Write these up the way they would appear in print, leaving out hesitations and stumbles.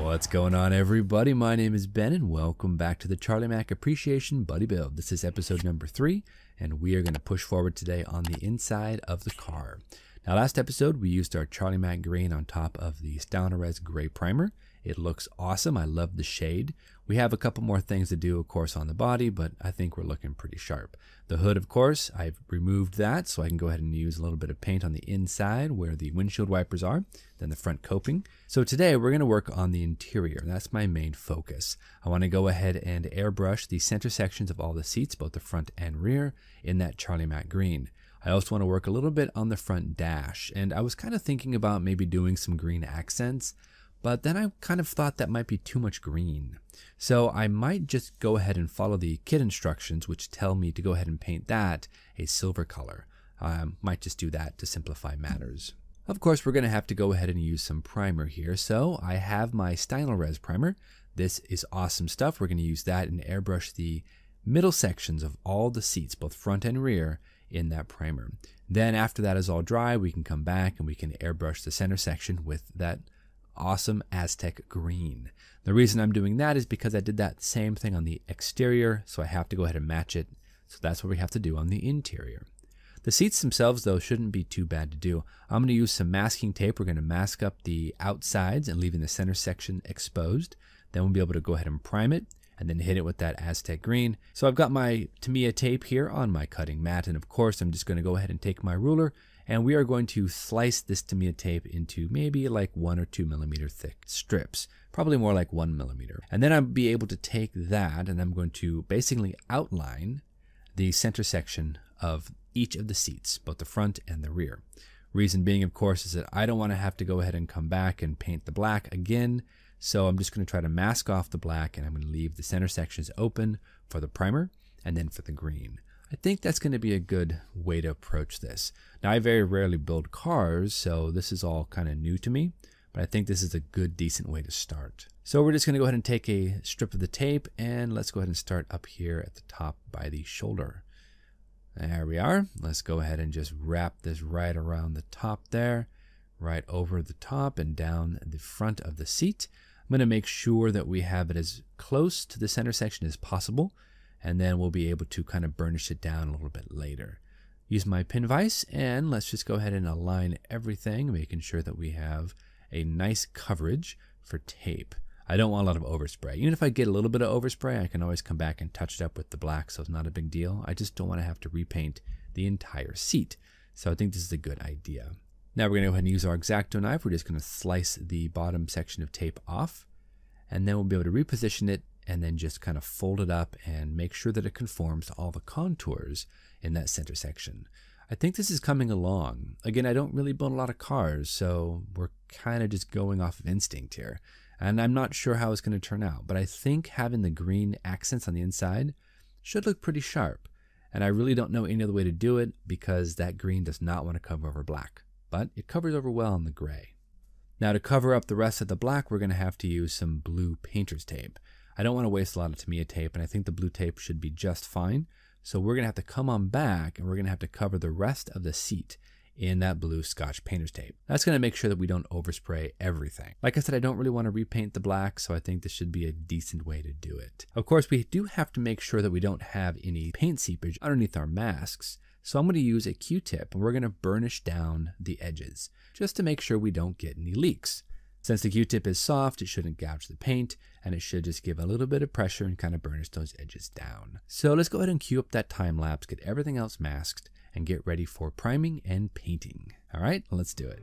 What's going on, everybody? My name is Ben and welcome back to the Charlie Mac Appreciation Buddy Build. This is episode number 3 and we are going to push forward today on the inside of the car. Now, last episode we used our Charlie Mac green on top of the Stylerez gray primer. It looks awesome. I love the shade. We have a couple more things to do, of course, on the body, but I think we're looking pretty sharp. The hood, of course, I've removed that so I can go ahead and use a little bit of paint on the inside where the windshield wipers are, then the front coping. So today we're going to work on the interior. That's my main focus. I want to go ahead and airbrush the center sections of all the seats, both the front and rear, in that Charlie Mac green. I also want to work a little bit on the front dash, and I was kind of thinking about maybe doing some green accents, but then I kind of thought that might be too much green. So I might just go ahead and follow the kit instructions, which tell me to go ahead and paint that a silver color. Might just do that to simplify matters. Of course, we're going to have to go ahead and use some primer here. So I have my Stylerez primer. This is awesome stuff. We're going to use that and airbrush the middle sections of all the seats, both front and rear, in that primer. Then after that is all dry, we can come back and we can airbrush the center section with that awesome Aztec green. The reason I'm doing that is because I did that same thing on the exterior, so I have to go ahead and match it. So that's what we have to do on the interior. The seats themselves, though, shouldn't be too bad to do. I'm going to use some masking tape. We're going to mask up the outsides and leaving the center section exposed. Then we'll be able to go ahead and prime it and then hit it with that Aztec green. So I've got my Tamiya tape here on my cutting mat, and of course I'm just going to go ahead and take my ruler and we are going to slice this Tamiya tape into maybe like 1 or 2 millimeter thick strips, probably more like 1 millimeter. And then I'll be able to take that and I'm going to basically outline the center section of each of the seats, both the front and the rear. Reason being, of course, is that I don't want to have to go ahead and come back and paint the black again. So I'm just going to try to mask off the black and I'm going to leave the center sections open for the primer and then for the green. I think that's going to be a good way to approach this. Now, I very rarely build cars, so this is all kind of new to me, but I think this is a good, decent way to start. So we're just going to go ahead and take a strip of the tape and let's go ahead and start up here at the top by the shoulder. There we are. Let's go ahead and just wrap this right around the top there, right over the top and down the front of the seat. I'm going to make sure that we have it as close to the center section as possible, and then we'll be able to kind of burnish it down a little bit later. Use my pin vise and let's just go ahead and align everything, making sure that we have a nice coverage for tape. I don't want a lot of overspray. Even if I get a little bit of overspray, I can always come back and touch it up with the black, so it's not a big deal. I just don't want to have to repaint the entire seat. So I think this is a good idea. Now we're going to go ahead and use our X-Acto knife. We're just going to slice the bottom section of tape off, and then we'll be able to reposition it and then just kind of fold it up and make sure that it conforms to all the contours in that center section. I think this is coming along. Again, I don't really build a lot of cars, so we're kind of just going off of instinct here. And I'm not sure how it's going to turn out, but I think having the green accents on the inside should look pretty sharp. And I really don't know any other way to do it because that green does not want to cover over black, but it covers over well on the gray. Now, to cover up the rest of the black, we're going to have to use some blue painter's tape. I don't want to waste a lot of Tamiya tape, and I think the blue tape should be just fine. So we're going to have to come on back, and we're going to have to cover the rest of the seat in that blue Scotch painter's tape. That's going to make sure that we don't overspray everything. Like I said, I don't really want to repaint the black, so I think this should be a decent way to do it. Of course, we do have to make sure that we don't have any paint seepage underneath our masks. So I'm going to use a Q-tip, and we're going to burnish down the edges, just to make sure we don't get any leaks. Since the Q-tip is soft, it shouldn't gouge the paint, and it should just give a little bit of pressure and kind of burnish those edges down. So let's go ahead and cue up that time lapse, get everything else masked, and get ready for priming and painting. All right, let's do it.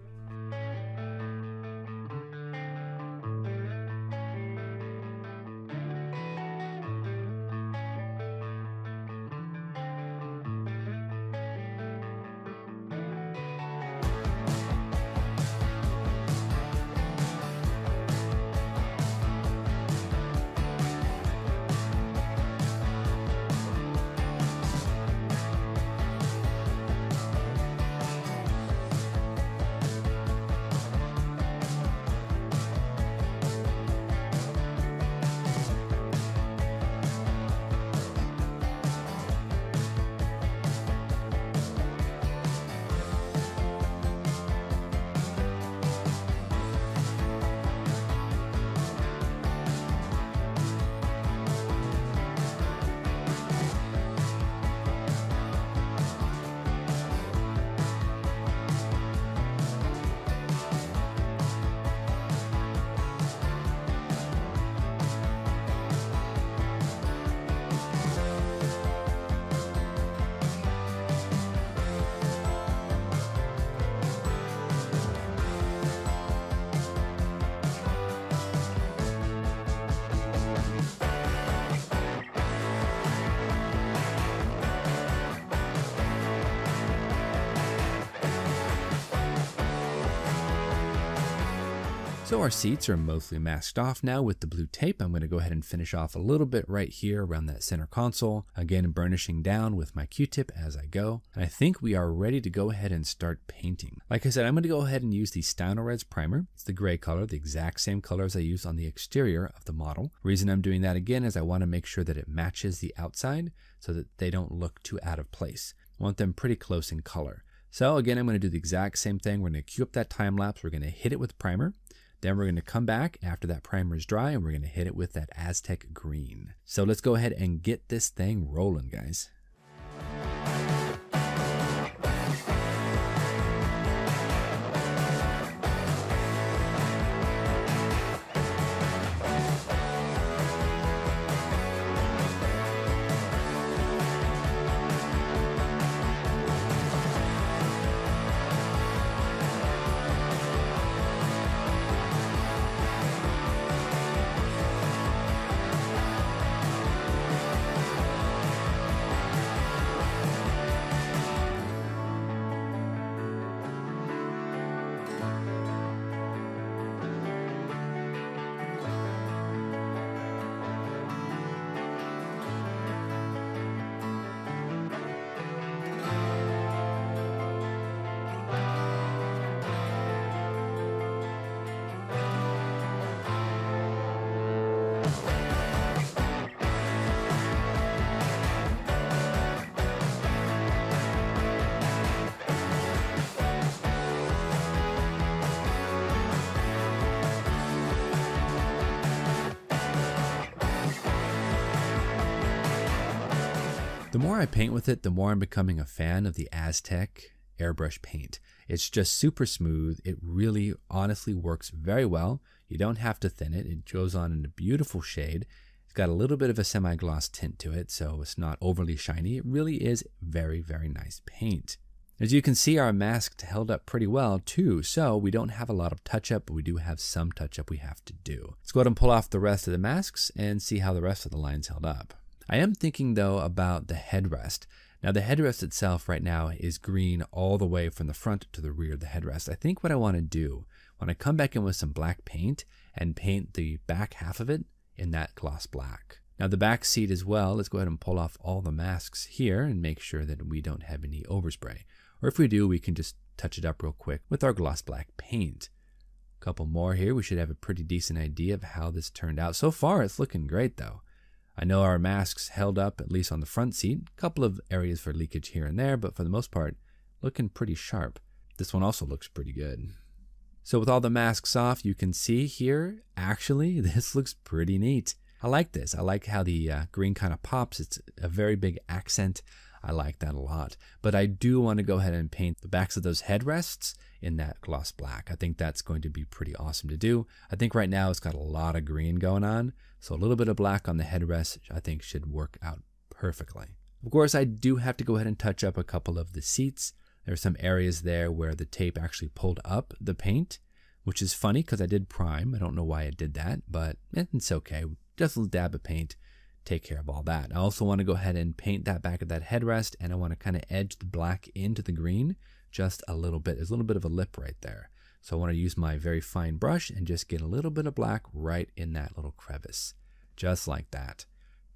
So our seats are mostly masked off now with the blue tape. I'm going to go ahead and finish off a little bit right here around that center console. Again, burnishing down with my Q-tip as I go. And I think we are ready to go ahead and start painting. Like I said, I'm going to go ahead and use the Stynylrez primer. It's the gray color, the exact same color as I used on the exterior of the model. The reason I'm doing that again is I want to make sure that it matches the outside so that they don't look too out of place. I want them pretty close in color. So again, I'm going to do the exact same thing. We're going to cue up that time lapse. We're going to hit it with primer. Then we're going to come back after that primer is dry and we're going to hit it with that Aztec green. So let's go ahead and get this thing rolling, guys. The more I paint with it, the more I'm becoming a fan of the Aztec airbrush paint. It's just super smooth. It really honestly works very well. You don't have to thin it. It goes on in a beautiful shade. It's got a little bit of a semi-gloss tint to it, so it's not overly shiny. It really is very, very nice paint. As you can see, our mask held up pretty well too, so we don't have a lot of touch-up, but we do have some touch-up we have to do. Let's go ahead and pull off the rest of the masks and see how the rest of the lines held up. I am thinking though about the headrest. Now the headrest itself right now is green all the way from the front to the rear of the headrest. I think what I want to do, when I come back in with some black paint and paint the back half of it in that gloss black. Now the back seat as well, let's go ahead and pull off all the masks here and make sure that we don't have any overspray. Or if we do, we can just touch it up real quick with our gloss black paint. A couple more here, we should have a pretty decent idea of how this turned out. So far it's looking great though. I know our masks held up, at least on the front seat. A couple of areas for leakage here and there, but for the most part, looking pretty sharp. This one also looks pretty good. So with all the masks off, you can see here, actually, this looks pretty neat. I like this. I like how the green kind of pops. It's a very big accent. I like that a lot. But I do want to go ahead and paint the backs of those headrests in that gloss black. I think that's going to be pretty awesome to do. I think right now it's got a lot of green going on. So a little bit of black on the headrest I think should work out perfectly. Of course, I do have to go ahead and touch up a couple of the seats. There are some areas there where the tape actually pulled up the paint, which is funny because I did prime. I don't know why I did that, but it's okay. Just a little dab of paint. Take care of all that. I also want to go ahead and paint that back of that headrest, and I want to kind of edge the black into the green just a little bit. There's a little bit of a lip right there. So I want to use my very fine brush and just get a little bit of black right in that little crevice. Just like that.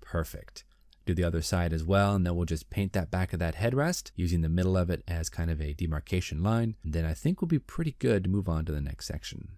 Perfect. Do the other side as well, and then we'll just paint that back of that headrest using the middle of it as kind of a demarcation line. And then I think we'll be pretty good to move on to the next section.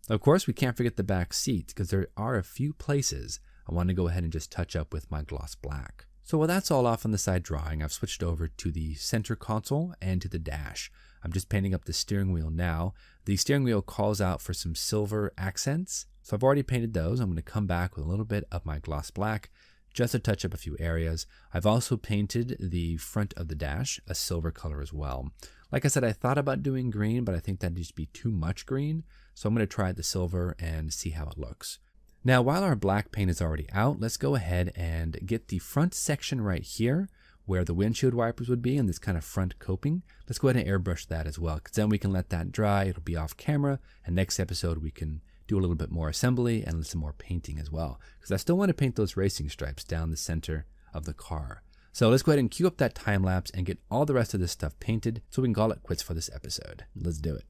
Of course, we can't forget the back seats because there are a few places I want to go ahead and just touch up with my gloss black. So while that's all off on the side drying, I've switched over to the center console and to the dash. I'm just painting up the steering wheel now. The steering wheel calls out for some silver accents. So I've already painted those. I'm going to come back with a little bit of my gloss black just to touch up a few areas. I've also painted the front of the dash a silver color as well. Like I said, I thought about doing green, but I think that'd just be too much green. So I'm going to try the silver and see how it looks. Now, while our black paint is already out, let's go ahead and get the front section right here where the windshield wipers would be and this kind of front coping. Let's go ahead and airbrush that as well, because then we can let that dry. It'll be off camera, and next episode we can do a little bit more assembly and some more painting as well, because I still want to paint those racing stripes down the center of the car. So let's go ahead and cue up that time lapse and get all the rest of this stuff painted so we can call it quits for this episode. Let's do it.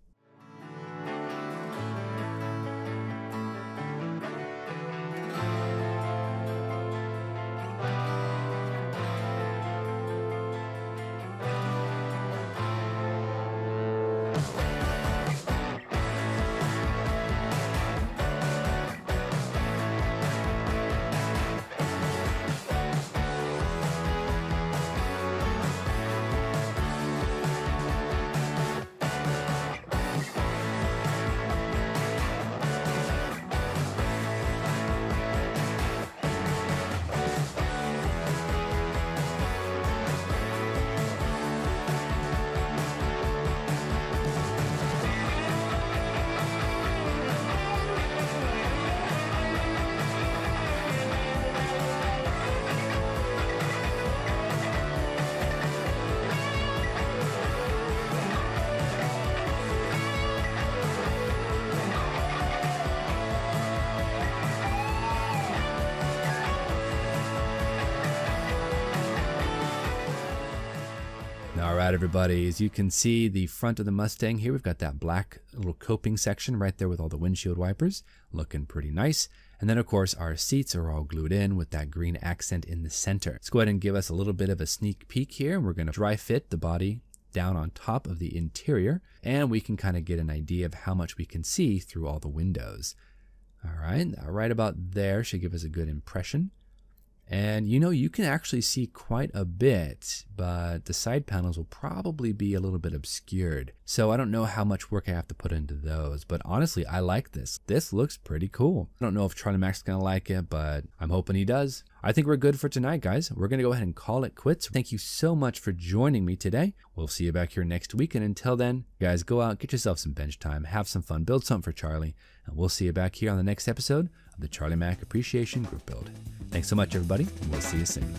All right, everybody, as you can see the front of the Mustang here, we've got that black little coping section right there with all the windshield wipers, looking pretty nice. And then of course our seats are all glued in with that green accent in the center. Let's go ahead and give us a little bit of a sneak peek here, and we're going to dry fit the body down on top of the interior, and we can kind of get an idea of how much we can see through all the windows. All right, right about there should give us a good impression. And you know, you can actually see quite a bit, but the side panels will probably be a little bit obscured. So I don't know how much work I have to put into those, but honestly, I like this. This looks pretty cool. I don't know if Charlie Mac's gonna like it, but I'm hoping he does. I think we're good for tonight, guys. We're gonna go ahead and call it quits. Thank you so much for joining me today. We'll see you back here next week. And until then, guys, go out, get yourself some bench time, have some fun, build something for Charlie. And we'll see you back here on the next episode of the Charlie Mac Appreciation Group Build. Thanks so much, everybody, and we'll see you soon.